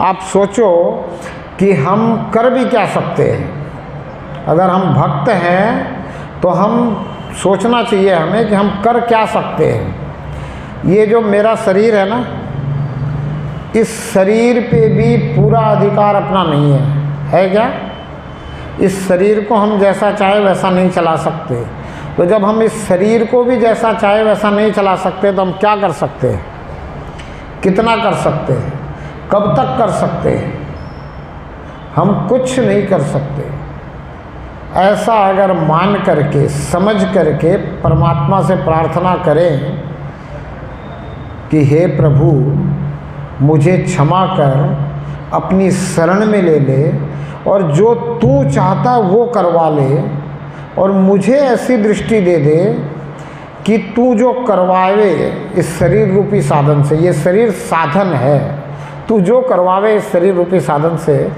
आप सोचो कि हम कर भी क्या सकते हैं। अगर हम भक्त हैं तो हम सोचना चाहिए हमें कि हम कर क्या सकते हैं। ये जो मेरा शरीर है ना, इस शरीर पे भी पूरा अधिकार अपना नहीं है क्या? इस शरीर को हम जैसा चाहे वैसा नहीं चला सकते। तो जब हम इस शरीर को भी जैसा चाहे वैसा नहीं चला सकते तो हम क्या कर सकते हैं? कितना कर सकते हैं? कब तक कर सकते हैं? हम कुछ नहीं कर सकते। ऐसा अगर मान करके, समझ करके परमात्मा से प्रार्थना करें कि हे प्रभु मुझे क्षमा कर, अपनी शरण में ले ले और जो तू चाहता वो करवा ले, और मुझे ऐसी दृष्टि दे दे कि तू जो करवावे इस शरीर रूपी साधन से, ये शरीर साधन है, तू जो करवावे इस शरीर रूपी साधन से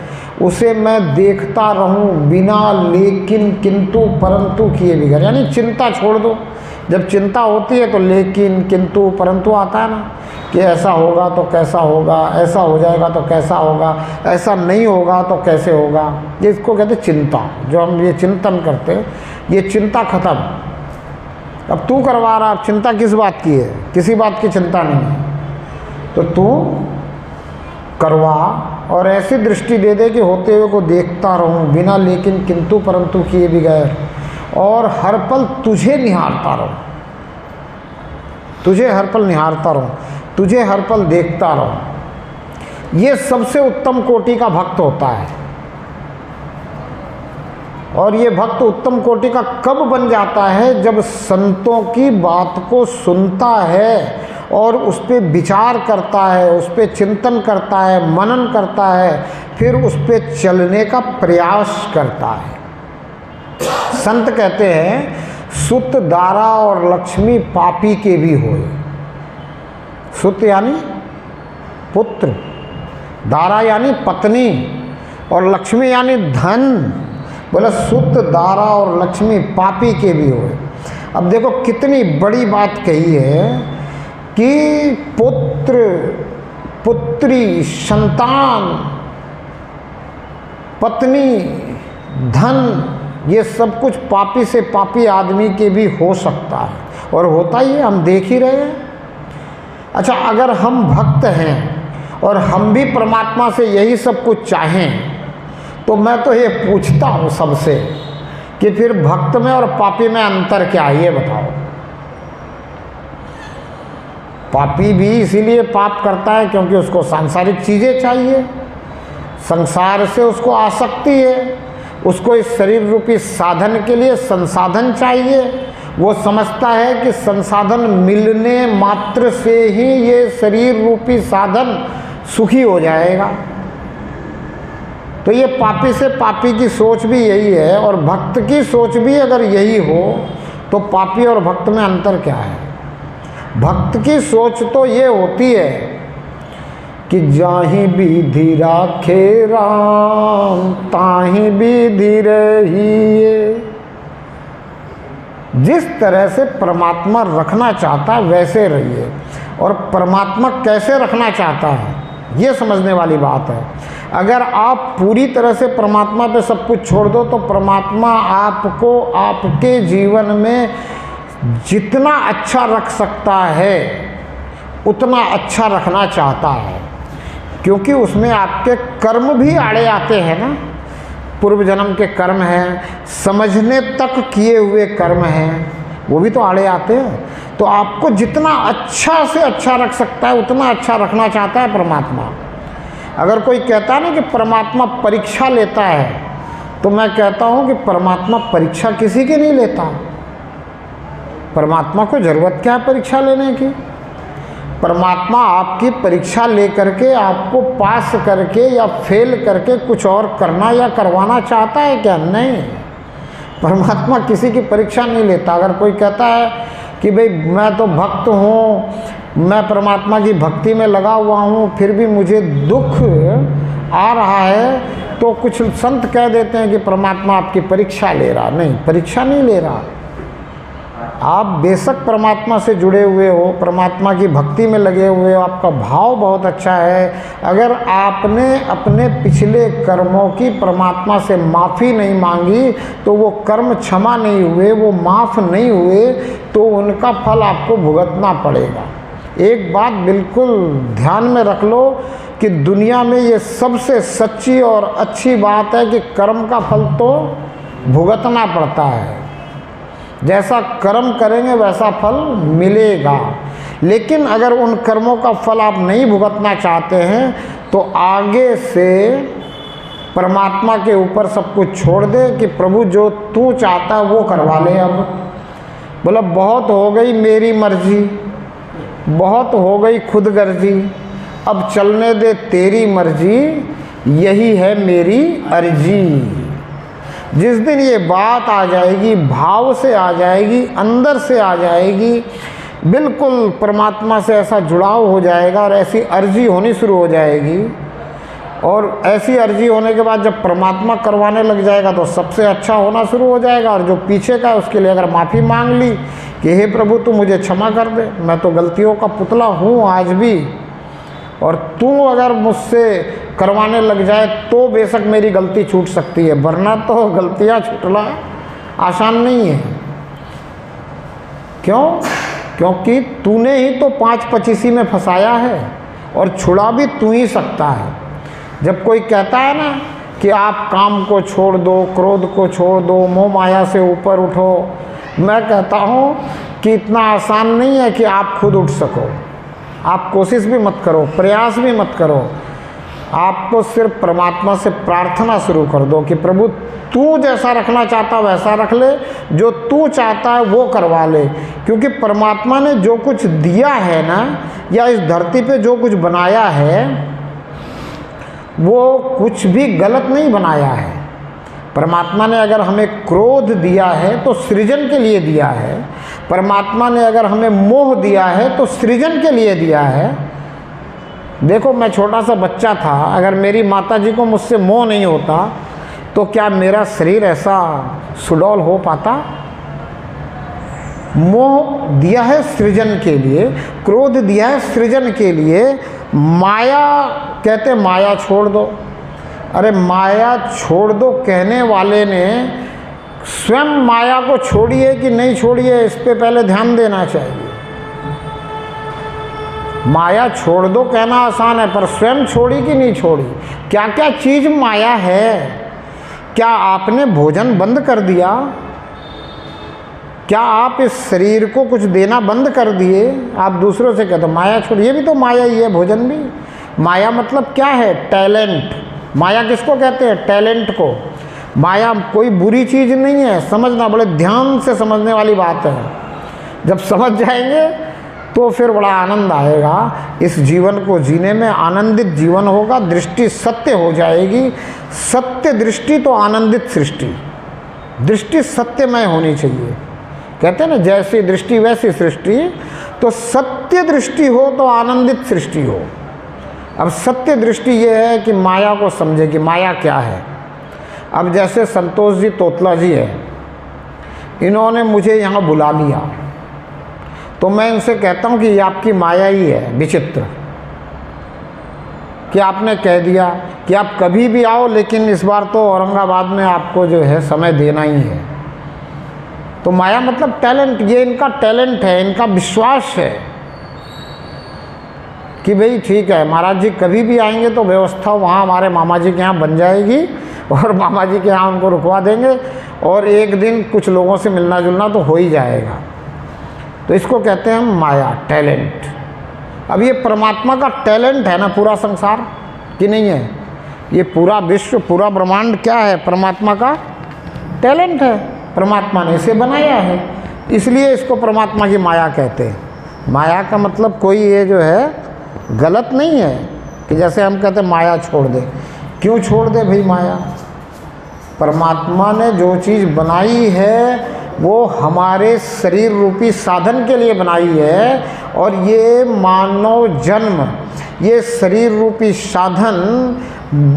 उसे मैं देखता रहूं बिना लेकिन किंतु परंतु किए बिगड़। यानी चिंता छोड़ दो। जब चिंता होती है तो लेकिन किंतु परंतु आता है ना, कि ऐसा होगा तो कैसा होगा, ऐसा हो जाएगा तो कैसा होगा, ऐसा नहीं होगा तो कैसे होगा। ये इसको कहते चिंता। जो हम ये चिंतन करते, ये चिंता खत्म। अब तू करवा रहा, अब चिंता किस बात की है? किसी बात की चिंता नहीं है। तो तू करवा और ऐसी दृष्टि दे दे कि होते हुए को देखता रहूं बिना लेकिन किंतु परंतु किए बगैर, और हर पल तुझे निहारता रहूं, तुझे हर पल निहारता रहूं, तुझे हर पल देखता रहूं। ये सबसे उत्तम कोटि का भक्त होता है। और ये भक्त उत्तम कोटि का कब बन जाता है? जब संतों की बात को सुनता है और उस पर विचार करता है, उस पर चिंतन करता है, मनन करता है, फिर उस पर चलने का प्रयास करता है। संत कहते हैं सुत दारा और लक्ष्मी पापी के भी होए। सुत यानी पुत्र, दारा यानी पत्नी, और लक्ष्मी यानी धन। बोला सुत दारा और लक्ष्मी पापी के भी होए। अब देखो कितनी बड़ी बात कही है कि पुत्र, पुत्री, संतान, पत्नी, धन, ये सब कुछ पापी से पापी आदमी के भी हो सकता है, और होता ही है, हम देख ही रहे हैं। अच्छा, अगर हम भक्त हैं और हम भी परमात्मा से यही सब कुछ चाहें, तो मैं तो ये पूछता हूँ सबसे कि फिर भक्त में और पापी में अंतर क्या है? ये बताओ। पापी भी इसीलिए पाप करता है क्योंकि उसको सांसारिक चीज़ें चाहिए, संसार से उसको आसक्ति है, उसको इस शरीर रूपी साधन के लिए संसाधन चाहिए। वो समझता है कि संसाधन मिलने मात्र से ही ये शरीर रूपी साधन सुखी हो जाएगा। तो ये पापी से पापी की सोच भी यही है, और भक्त की सोच भी अगर यही हो तो पापी और भक्त में अंतर क्या है? भक्त की सोच तो ये होती है कि जाहि विधि राखे राम ताहि विधि रहिए। जिस तरह से परमात्मा रखना चाहता है वैसे रहिए। और परमात्मा कैसे रखना चाहता है ये समझने वाली बात है। अगर आप पूरी तरह से परमात्मा पे सब कुछ छोड़ दो तो परमात्मा आपको आपके जीवन में जितना अच्छा रख सकता है उतना अच्छा रखना चाहता है, क्योंकि उसमें आपके कर्म भी आड़े आते हैं ना। पूर्व जन्म के कर्म हैं, समझने तक किए हुए कर्म हैं, वो भी तो आड़े आते हैं। तो आपको जितना अच्छा से अच्छा रख सकता है उतना अच्छा रखना चाहता है परमात्मा। अगर कोई कहता है ना कि परमात्मा परीक्षा लेता है, तो मैं कहता हूँ कि परमात्मा परीक्षा किसी की नहीं लेता। परमात्मा को ज़रूरत क्या है परीक्षा लेने की? परमात्मा आपकी परीक्षा लेकर के आपको पास करके या फेल करके कुछ और करना या करवाना चाहता है क्या? नहीं, परमात्मा किसी की परीक्षा नहीं लेता। अगर कोई कहता है कि भाई मैं तो भक्त हूँ, मैं परमात्मा की भक्ति में लगा हुआ हूँ, फिर भी मुझे दुख आ रहा है, तो कुछ संत कह देते हैं कि परमात्मा आपकी परीक्षा ले रहा। नहीं, परीक्षा नहीं ले रहा। आप बेशक परमात्मा से जुड़े हुए हो, परमात्मा की भक्ति में लगे हुए हो, आपका भाव बहुत अच्छा है, अगर आपने अपने पिछले कर्मों की परमात्मा से माफ़ी नहीं मांगी तो वो कर्म क्षमा नहीं हुए, वो माफ़ नहीं हुए, तो उनका फल आपको भुगतना पड़ेगा। एक बात बिल्कुल ध्यान में रख लो कि दुनिया में ये सबसे सच्ची और अच्छी बात है कि कर्म का फल तो भुगतना पड़ता है। जैसा कर्म करेंगे वैसा फल मिलेगा। लेकिन अगर उन कर्मों का फल आप नहीं भुगतना चाहते हैं तो आगे से परमात्मा के ऊपर सब कुछ छोड़ दे कि प्रभु जो तू चाहता है वो करवा ले। अब बोला बहुत हो गई मेरी मर्जी, बहुत हो गई खुदगर्जी, अब चलने दे तेरी मर्जी, यही है मेरी अर्जी। जिस दिन ये बात आ जाएगी, भाव से आ जाएगी, अंदर से आ जाएगी, बिल्कुल परमात्मा से ऐसा जुड़ाव हो जाएगा और ऐसी अर्जी होनी शुरू हो जाएगी। और ऐसी अर्जी होने के बाद जब परमात्मा करवाने लग जाएगा तो सबसे अच्छा होना शुरू हो जाएगा। और जो पीछे का है उसके लिए अगर माफ़ी मांग ली कि हे प्रभु तू मुझे क्षमा कर दे, मैं तो गलतियों का पुतला हूँ आज भी, और तू अगर मुझसे करवाने लग जाए तो बेशक मेरी गलती छूट सकती है, वरना तो गलतियाँ छूटना आसान नहीं है। क्यों? क्योंकि तूने ही तो 5-25 में फंसाया है और छुड़ा भी तू ही सकता है। जब कोई कहता है ना कि आप काम को छोड़ दो, क्रोध को छोड़ दो, मोह माया से ऊपर उठो, मैं कहता हूँ कि इतना आसान नहीं है कि आप खुद उठ सको। आप कोशिश भी मत करो, प्रयास भी मत करो, आपको सिर्फ परमात्मा से प्रार्थना शुरू कर दो कि प्रभु तू जैसा रखना चाहता वैसा रख ले, जो तू चाहता है वो करवा ले। क्योंकि परमात्मा ने जो कुछ दिया है ना, या इस धरती पे जो कुछ बनाया है, वो कुछ भी गलत नहीं बनाया है। परमात्मा ने अगर हमें क्रोध दिया है तो सृजन के लिए दिया है, परमात्मा ने अगर हमें मोह दिया है तो सृजन के लिए दिया है। देखो मैं छोटा सा बच्चा था, अगर मेरी माता जी को मुझसे मोह नहीं होता तो क्या मेरा शरीर ऐसा सुडौल हो पाता? मोह दिया है सृजन के लिए, क्रोध दिया है सृजन के लिए। माया कहते माया छोड़ दो, अरे माया छोड़ दो कहने वाले ने स्वयं माया को छोड़ी है कि नहीं छोड़ी है, इस पे पहले ध्यान देना चाहिए। माया छोड़ दो कहना आसान है, पर स्वयं छोड़ी कि नहीं छोड़ी? क्या क्या चीज़ माया है? क्या आपने भोजन बंद कर दिया? क्या आप इस शरीर को कुछ देना बंद कर दिए? आप दूसरों से कहते माया छोड़, ये भी तो माया ही है, भोजन भी। माया मतलब क्या है? टैलेंट। माया किसको कहते हैं? टैलेंट को। माया कोई बुरी चीज़ नहीं है, समझना, बड़े ध्यान से समझने वाली बात है। जब समझ जाएंगे तो फिर बड़ा आनंद आएगा। इस जीवन को जीने में आनंदित जीवन होगा, दृष्टि सत्य हो जाएगी। सत्य दृष्टि तो आनंदित सृष्टि, दृष्टि सत्यमय होनी चाहिए। कहते हैं ना जैसी दृष्टि वैसी सृष्टि, तो सत्य दृष्टि हो तो आनंदित सृष्टि हो। अब सत्य दृष्टि ये है कि माया को समझे कि माया क्या है। अब जैसे संतोष जी तोतला जी है, इन्होंने मुझे यहाँ बुला लिया, तो मैं इनसे कहता हूँ कि ये आपकी माया ही है विचित्र, कि आपने कह दिया कि आप कभी भी आओ, लेकिन इस बार तो औरंगाबाद में आपको जो है समय देना ही है। तो माया मतलब टैलेंट, ये इनका टैलेंट है, इनका विश्वास है कि भाई ठीक है महाराज जी कभी भी आएंगे तो व्यवस्था वहाँ हमारे मामा जी के यहाँ बन जाएगी, और मामा जी के यहाँ उनको रुकवा देंगे, और एक दिन कुछ लोगों से मिलना जुलना तो हो ही जाएगा। तो इसको कहते हैं माया, टैलेंट। अब ये परमात्मा का टैलेंट है ना पूरा संसार, कि नहीं है? ये पूरा विश्व, पूरा ब्रह्मांड क्या है? परमात्मा का टैलेंट है। परमात्मा ने इसे बनाया है, इसलिए इसको परमात्मा की माया कहते हैं। माया का मतलब कोई ये जो है गलत नहीं है कि जैसे हम कहते हैं माया छोड़ दे। क्यों छोड़ दे भाई माया? परमात्मा ने जो चीज़ बनाई है वो हमारे शरीर रूपी साधन के लिए बनाई है, और ये मानव जन्म, ये शरीर रूपी साधन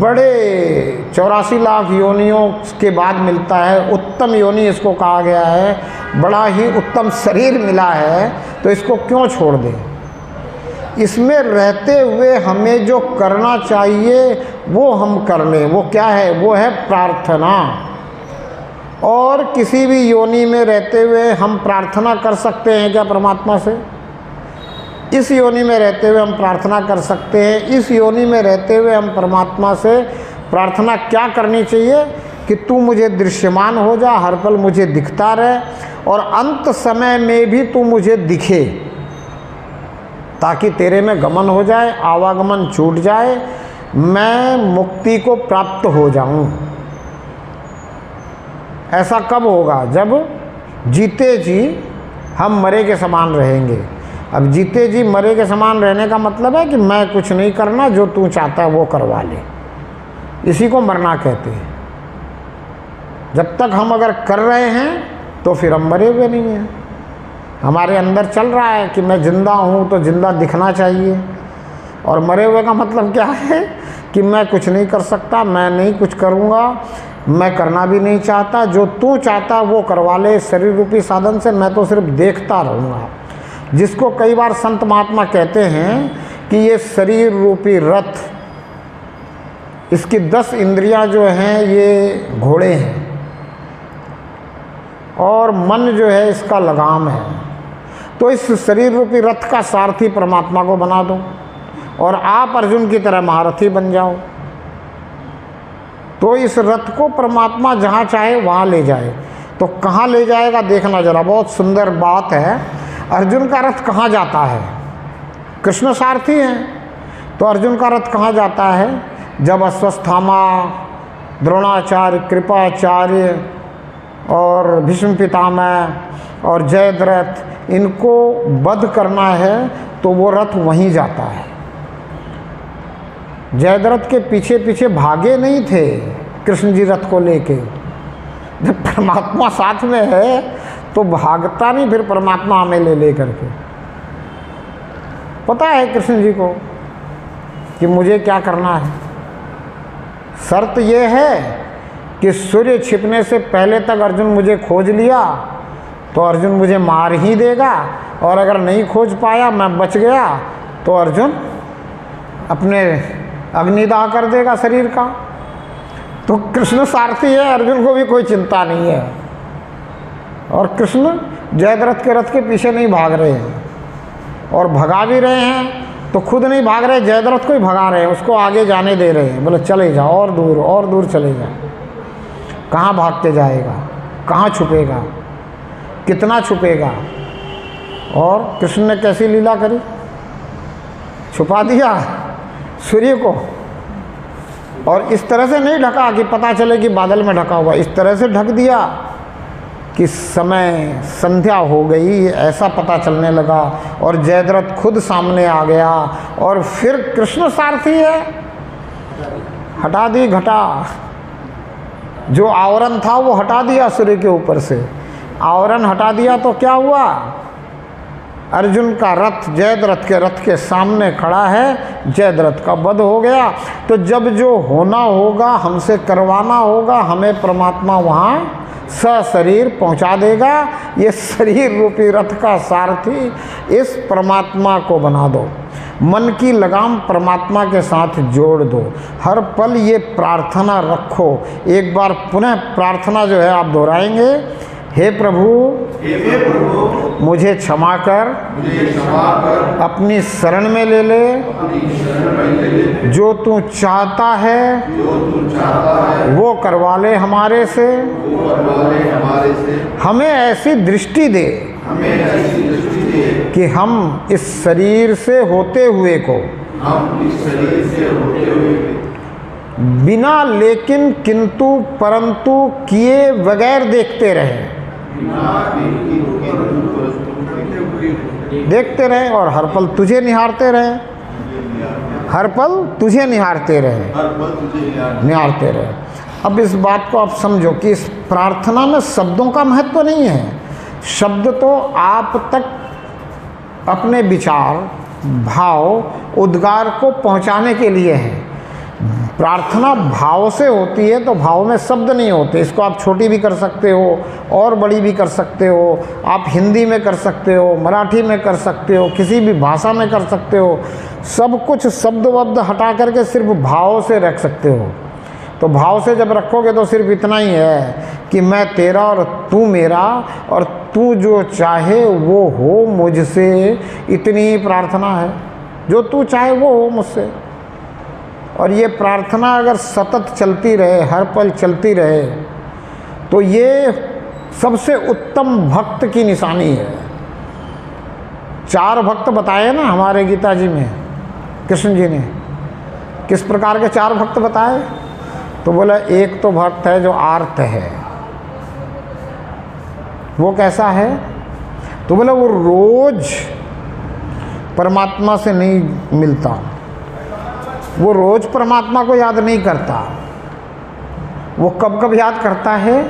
बड़े 84 लाख योनियों के बाद मिलता है। उत्तम योनि इसको कहा गया है, बड़ा ही उत्तम शरीर मिला है, तो इसको क्यों छोड़ दें। इसमें रहते हुए हमें जो करना चाहिए वो हम कर लें। वो क्या है? वो है प्रार्थना। और किसी भी योनि में रहते हुए हम प्रार्थना कर सकते हैं क्या परमात्मा से? इस योनि में रहते हुए हम प्रार्थना कर सकते हैं। इस योनि में रहते हुए हम परमात्मा से प्रार्थना क्या करनी चाहिए कि तू मुझे दृश्यमान हो जा, हर पल मुझे दिखता रहे, और अंत समय में भी तू मुझे दिखे, ताकि तेरे में गमन हो जाए, आवागमन छूट जाए, मैं मुक्ति को प्राप्त हो जाऊं। ऐसा कब होगा? जब जीते जी हम मरे के समान रहेंगे। अब जीते जी मरे के समान रहने का मतलब है कि मैं कुछ नहीं करना, जो तू चाहता है वो करवा ले। इसी को मरना कहते हैं। जब तक हम अगर कर रहे हैं तो फिर हम मरे हुए नहीं हैं। हमारे अंदर चल रहा है कि मैं ज़िंदा हूँ तो ज़िंदा दिखना चाहिए, और मरे हुए का मतलब क्या है कि मैं कुछ नहीं कर सकता, मैं नहीं कुछ करूँगा, मैं करना भी नहीं चाहता, जो तू चाहता वो करवा ले शरीर रूपी साधन से, मैं तो सिर्फ देखता रहूँगा। जिसको कई बार संत महात्मा कहते हैं कि ये शरीर रूपी रथ, इसकी 10 इंद्रियां जो हैं ये घोड़े हैं, और मन जो है इसका लगाम है। तो इस शरीर रूपी रथ का सारथी परमात्मा को बना दो, और आप अर्जुन की तरह महारथी बन जाओ। तो इस रथ को परमात्मा जहाँ चाहे वहाँ ले जाए। तो कहाँ ले जाएगा देखना जरा, बहुत सुंदर बात है। अर्जुन का रथ कहाँ जाता है? कृष्ण सारथी हैं, तो अर्जुन का रथ कहाँ जाता है? जब अश्वत्थामा, द्रोणाचार्य, कृपाचार्य और भीष्म पितामह और जयद्रथ, इनको वध करना है तो वो रथ वहीं जाता है। जयद्रथ के पीछे पीछे भागे नहीं थे कृष्ण जी रथ को लेके। जब परमात्मा साथ में है तो भागता नहीं फिर परमात्मा हमें ले करके। पता है कृष्ण जी को कि मुझे क्या करना है। शर्त ये है कि सूर्य छिपने से पहले तक अर्जुन मुझे खोज लिया तो अर्जुन मुझे मार ही देगा, और अगर नहीं खोज पाया, मैं बच गया, तो अर्जुन अपने अग्निदाह कर देगा शरीर का। तो कृष्ण सारथी है, अर्जुन को भी कोई चिंता नहीं है। और कृष्ण जयद्रथ के रथ के पीछे नहीं भाग रहे हैं, और भगा भी रहे हैं तो खुद नहीं भाग रहे, जयद्रथ को ही भगा रहे हैं, उसको आगे जाने दे रहे हैं। बोले चले जा, और दूर चले जा। कहाँ भाग के जाएगा, कहाँ छुपेगा, कितना छुपेगा। और कृष्ण ने कैसी लीला करी, छुपा दिया सूर्य को, और इस तरह से नहीं ढका कि पता चले कि बादल में ढका हुआ, इस तरह से ढक दिया कि समय संध्या हो गई ऐसा पता चलने लगा, और जयद्रथ खुद सामने आ गया। और फिर कृष्ण सारथी है, हटा दी घटा, जो आवरण था वो हटा दिया सूर्य के ऊपर से। आवरण हटा दिया तो क्या हुआ? अर्जुन का रथ जयद्रथ के रथ के सामने खड़ा है, जयद्रथ का वध हो गया। तो जब जो होना होगा, हमसे करवाना होगा, हमें परमात्मा वहाँ सशरीर पहुँचा देगा। ये शरीर रूपी रथ का सारथी इस परमात्मा को बना दो, मन की लगाम परमात्मा के साथ जोड़ दो, हर पल ये प्रार्थना रखो। एक बार पुनः प्रार्थना जो है आप दोहराएंगे, हे प्रभु मुझे क्षमा कर, अपनी शरण में ले ले, जो तू चाहता है वो करवा ले हमारे से, हमें ऐसी दृष्टि दे कि हम इस शरीर से होते हुए को बिना लेकिन किंतु परंतु किए बगैर देखते रहें, देखते रहें, और हर पल तुझे निहारते रहें, हर पल तुझे निहारते रहें, निहारते रहें। अब इस बात को आप समझो कि इस प्रार्थना में शब्दों का महत्व नहीं है। शब्द तो आप तक अपने विचार, भाव, उद्गार को पहुंचाने के लिए हैं। प्रार्थना भाव से होती है तो भाव में शब्द नहीं होते। इसको आप छोटी भी कर सकते हो और बड़ी भी कर सकते हो, आप हिंदी में कर सकते हो, मराठी में कर सकते हो, किसी भी भाषा में कर सकते हो। सब कुछ शब्द वब्द हटा करके सिर्फ भाव से रख सकते हो। तो भाव से जब रखोगे तो सिर्फ इतना ही है कि मैं तेरा और तू मेरा, और तू जो चाहे वो हो मुझसे, इतनी ही प्रार्थना है। जो तू चाहे वो हो मुझसे। और ये प्रार्थना अगर सतत चलती रहे, हर पल चलती रहे, तो ये सबसे उत्तम भक्त की निशानी है। 4 भक्त बताए ना हमारे गीता जी में, कृष्ण जी ने। किस प्रकार के 4 भक्त बताए? तो बोला एक तो भक्त है जो आर्त है। वो कैसा है? तो बोला वो रोज परमात्मा से नहीं मिलता, वो रोज परमात्मा को याद नहीं करता। वो कब कब याद करता है?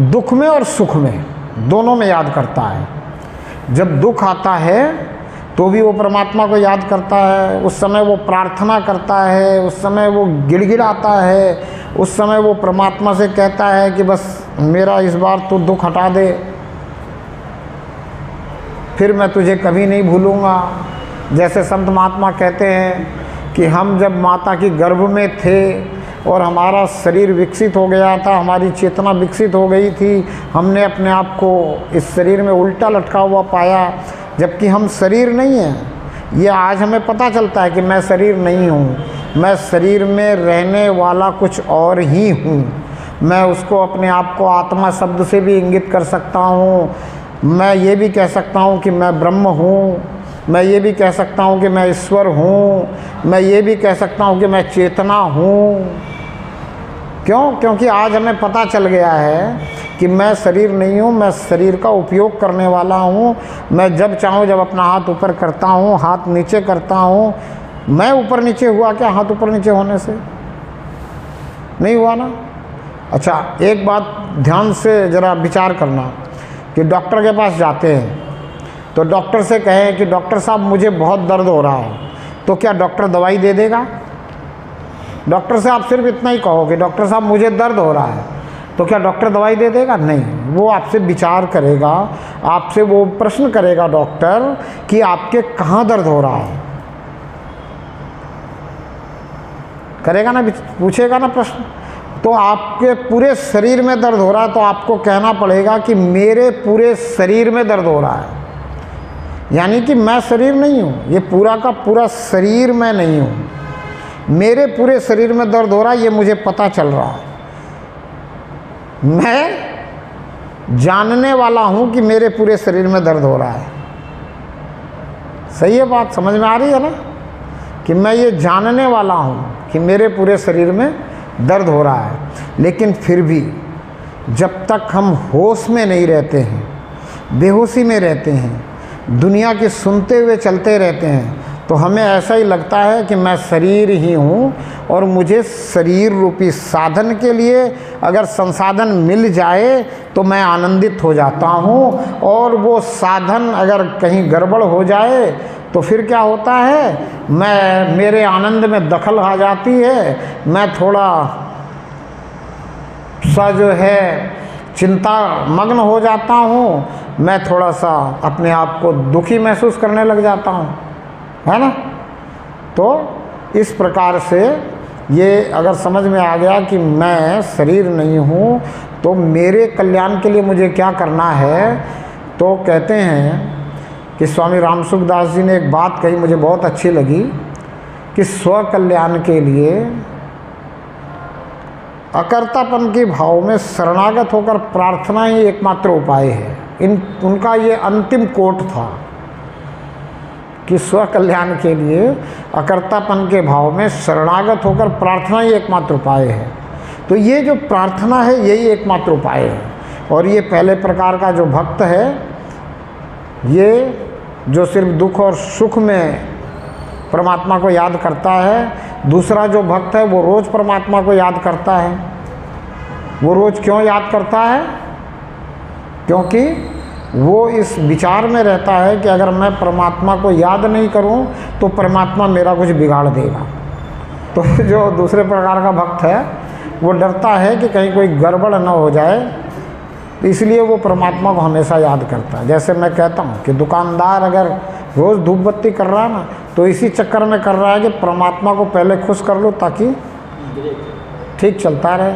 दुख में और सुख में, दोनों में याद करता है। जब दुख आता है तो भी वो परमात्मा को याद करता है, उस समय वो प्रार्थना करता है, उस समय वो गिड़गिड़ाता है, उस समय वो परमात्मा से कहता है कि बस मेरा इस बार तू दुख हटा दे, फिर मैं तुझे कभी नहीं भूलूँगा। जैसे संत महात्मा कहते हैं कि हम जब माता की गर्भ में थे और हमारा शरीर विकसित हो गया था, हमारी चेतना विकसित हो गई थी, हमने अपने आप को इस शरीर में उल्टा लटका हुआ पाया, जबकि हम शरीर नहीं हैं। ये आज हमें पता चलता है कि मैं शरीर नहीं हूँ, मैं शरीर में रहने वाला कुछ और ही हूँ। मैं उसको अपने आप को आत्मा शब्द से भी इंगित कर सकता हूँ। मैं ये भी कह सकता हूँ कि मैं ब्रह्म हूँ, मैं ये भी कह सकता हूँ कि मैं ईश्वर हूँ, मैं ये भी कह सकता हूँ कि मैं चेतना हूँ। क्यों? क्योंकि आज हमें पता चल गया है कि मैं शरीर नहीं हूँ, मैं शरीर का उपयोग करने वाला हूँ। मैं जब चाहूँ जब अपना हाथ ऊपर करता हूँ, हाथ नीचे करता हूँ। मैं ऊपर नीचे हुआ क्या हाथ ऊपर नीचे होने से? नहीं हुआ ना। अच्छा, एक बात ध्यान से ज़रा विचार करना कि डॉक्टर के पास जाते हैं तो डॉक्टर से कहें कि डॉक्टर साहब मुझे बहुत दर्द हो रहा है, तो क्या डॉक्टर दवाई दे देगा? डॉक्टर से आप सिर्फ इतना ही कहो कि डॉक्टर साहब मुझे दर्द हो रहा है, तो क्या डॉक्टर दवाई दे देगा? नहीं, वो आपसे विचार करेगा, आपसे वो प्रश्न करेगा डॉक्टर कि आपके कहाँ दर्द हो रहा है। करेगा ना, पूछेगा ना प्रश्न। तो आपके पूरे शरीर में दर्द हो रहा है तो आपको कहना पड़ेगा कि मेरे पूरे शरीर में दर्द हो रहा है। यानी कि मैं शरीर नहीं हूँ, ये पूरा का पूरा शरीर मैं नहीं हूँ, मेरे पूरे शरीर में दर्द हो रहा है, ये मुझे पता चल रहा है। मैं जानने वाला हूँ कि मेरे पूरे शरीर में दर्द हो रहा है। सही है बात, समझ में आ रही है ना? कि मैं ये जानने वाला हूँ कि मेरे पूरे शरीर में दर्द हो रहा है। लेकिन फिर भी जब तक हम होश में नहीं रहते हैं, बेहोशी में रहते हैं, दुनिया की सुनते हुए चलते रहते हैं, तो हमें ऐसा ही लगता है कि मैं शरीर ही हूँ और मुझे शरीर रूपी साधन के लिए अगर संसाधन मिल जाए तो मैं आनंदित हो जाता हूँ, और वो साधन अगर कहीं गड़बड़ हो जाए तो फिर क्या होता है, मेरे आनंद में दखल आ जाती है। मैं थोड़ा सा जो है चिंता मग्न हो जाता हूँ, मैं थोड़ा सा अपने आप को दुखी महसूस करने लग जाता हूँ, है ना। तो इस प्रकार से ये अगर समझ में आ गया कि मैं शरीर नहीं हूँ, तो मेरे कल्याण के लिए मुझे क्या करना है, तो कहते हैं कि स्वामी रामसुखदास जी ने एक बात कही, मुझे बहुत अच्छी लगी, कि स्व कल्याण के लिए अकर्तापन के भाव में शरणागत होकर प्रार्थना ही एकमात्र उपाय है। उनका ये अंतिम कोट था कि स्व कल्याण के लिए अकर्तापन के भाव में शरणागत होकर प्रार्थना ही एकमात्र उपाय है। तो ये जो प्रार्थना है यही एकमात्र उपाय है। और ये पहले प्रकार का जो भक्त है, ये जो सिर्फ दुख और सुख में परमात्मा को याद करता है। दूसरा जो भक्त है वो रोज़ परमात्मा को याद करता है। वो रोज़ क्यों याद करता है? क्योंकि वो इस विचार में रहता है कि अगर मैं परमात्मा को याद नहीं करूं तो परमात्मा मेरा कुछ बिगाड़ देगा। तो जो दूसरे प्रकार का भक्त है वो डरता है कि कहीं कोई गड़बड़ न हो जाए, तो इसलिए वो परमात्मा को हमेशा याद करता है। जैसे मैं कहता हूँ कि दुकानदार अगर रोज़ धूप बत्ती कर रहा है ना, तो इसी चक्कर में कर रहा है कि परमात्मा को पहले खुश कर लो ताकि ठीक चलता रहे।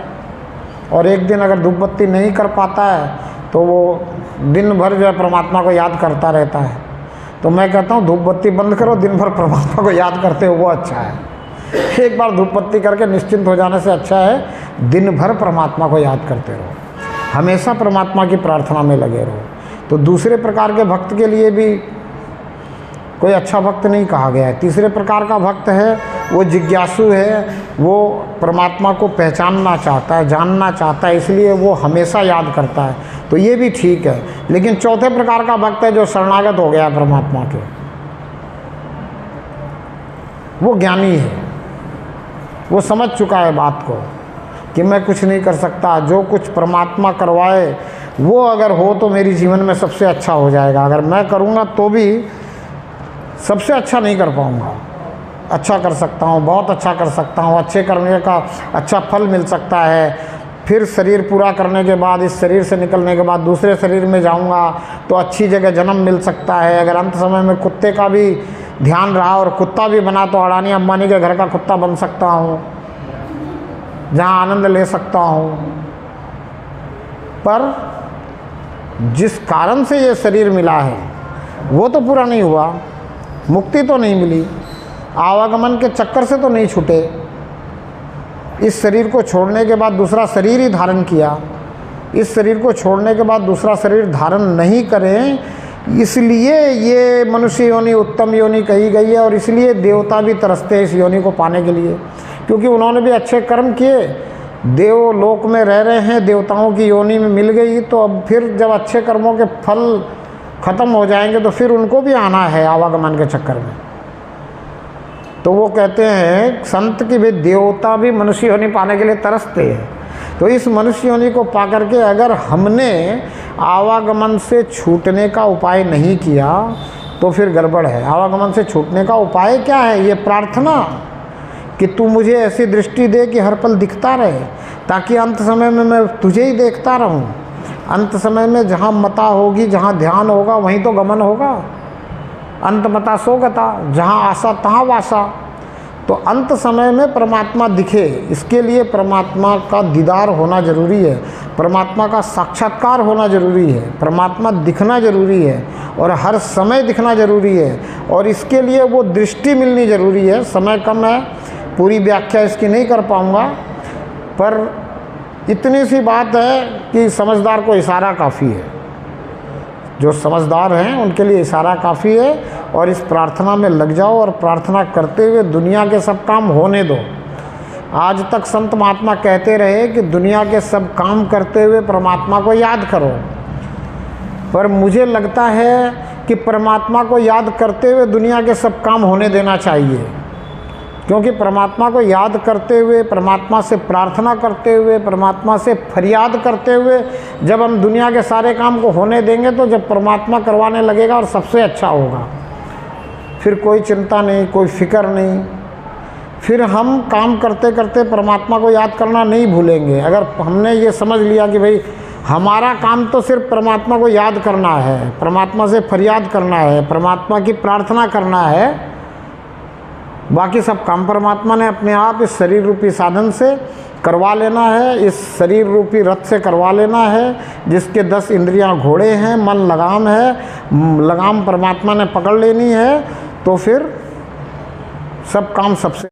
और एक दिन अगर धूप बत्ती नहीं कर पाता है तो वो दिन भर जो है परमात्मा को याद करता रहता है। तो मैं कहता हूँ धूप बत्ती बंद करो, दिन भर परमात्मा को याद करते हो, वो अच्छा है। एक बार धूप बत्ती करके निश्चिंत हो जाने से अच्छा है दिन भर परमात्मा को याद करते रहो, हमेशा परमात्मा की प्रार्थना में लगे रहो। तो दूसरे प्रकार के भक्त के लिए भी कोई अच्छा भक्त नहीं कहा गया है। तीसरे प्रकार का भक्त है वो जिज्ञासु है, वो परमात्मा को पहचानना चाहता है, जानना चाहता है, इसलिए वो हमेशा याद करता है, तो ये भी ठीक है। लेकिन चौथे प्रकार का भक्त है जो शरणागत हो गया है परमात्मा के, वो ज्ञानी है, वो समझ चुका है बात को कि मैं कुछ नहीं कर सकता, जो कुछ परमात्मा करवाए वो अगर हो तो मेरी जीवन में सबसे अच्छा हो जाएगा, अगर मैं करूँगा तो भी सबसे अच्छा नहीं कर पाऊँगा, अच्छा कर सकता हूँ, बहुत अच्छा कर सकता हूँ, अच्छे करने का अच्छा फल मिल सकता है। फिर शरीर पूरा करने के बाद, इस शरीर से निकलने के बाद दूसरे शरीर में जाऊँगा तो अच्छी जगह जन्म मिल सकता है। अगर अंत समय में कुत्ते का भी ध्यान रहा और कुत्ता भी बना तो अडानी अंबानी के घर का कुत्ता बन सकता हूँ, जहाँ आनंद ले सकता हूँ। पर जिस कारण से ये शरीर मिला है वो तो पूरा नहीं हुआ, मुक्ति तो नहीं मिली, आवागमन के चक्कर से तो नहीं छूटे। इस शरीर को छोड़ने के बाद दूसरा शरीर ही धारण किया, इस शरीर को छोड़ने के बाद दूसरा शरीर धारण नहीं करें, इसलिए ये मनुष्य योनि उत्तम योनि कही गई है। और इसलिए देवता भी तरसते हैं इस योनि को पाने के लिए, क्योंकि उन्होंने भी अच्छे कर्म किए, देवलोक में रह रहे हैं, देवताओं की योनि में मिल गई, तो अब फिर जब अच्छे कर्मों के फल ख़त्म हो जाएंगे तो फिर उनको भी आना है आवागमन के चक्कर में। तो वो कहते हैं संत कि भाई देवता भी मनुष्य योनि पाने के लिए तरसते हैं। तो इस मनुष्य योनि को पा करके अगर हमने आवागमन से छूटने का उपाय नहीं किया तो फिर गड़बड़ है। आवागमन से छूटने का उपाय क्या है? ये प्रार्थना कि तू मुझे ऐसी दृष्टि दे कि हर पल दिखता रहे, ताकि अंत समय में मैं तुझे ही देखता रहूं। अंत समय में जहाँ मता होगी, जहाँ ध्यान होगा वहीं तो गमन होगा। अंत मता सो गता, जहाँ आशा तहाँ वासा। तो अंत समय में परमात्मा दिखे, इसके लिए परमात्मा का दीदार होना जरूरी है, परमात्मा का साक्षात्कार होना जरूरी है, परमात्मा दिखना जरूरी है और हर समय दिखना जरूरी है। और इसके लिए वो दृष्टि मिलनी जरूरी है। समय कम है, पूरी व्याख्या इसकी नहीं कर पाऊँगा, पर इतनी सी बात है कि समझदार को इशारा काफ़ी है। जो समझदार हैं उनके लिए इशारा काफ़ी है। और इस प्रार्थना में लग जाओ और प्रार्थना करते हुए दुनिया के सब काम होने दो। आज तक संत महात्मा कहते रहे कि दुनिया के सब काम करते हुए परमात्मा को याद करो, पर मुझे लगता है कि परमात्मा को याद करते हुए दुनिया के सब काम होने देना चाहिए। क्योंकि परमात्मा को याद करते हुए, परमात्मा से प्रार्थना करते हुए, परमात्मा से फरियाद करते हुए जब हम दुनिया के सारे काम को होने देंगे तो जब परमात्मा करवाने लगेगा और सबसे अच्छा होगा, फिर कोई चिंता नहीं, कोई फिक्र नहीं। फिर हम काम करते करते परमात्मा को याद करना नहीं भूलेंगे। अगर हमने ये समझ लिया कि भाई हमारा काम तो सिर्फ परमात्मा को याद करना है, परमात्मा से फरियाद करना है, परमात्मा की प्रार्थना करना है, बाकी सब काम परमात्मा ने अपने आप इस शरीर रूपी साधन से करवा लेना है, इस शरीर रूपी रथ से करवा लेना है, जिसके 10 इंद्रियां घोड़े हैं, मन लगाम है, लगाम परमात्मा ने पकड़ लेनी है, तो फिर सब काम सबसे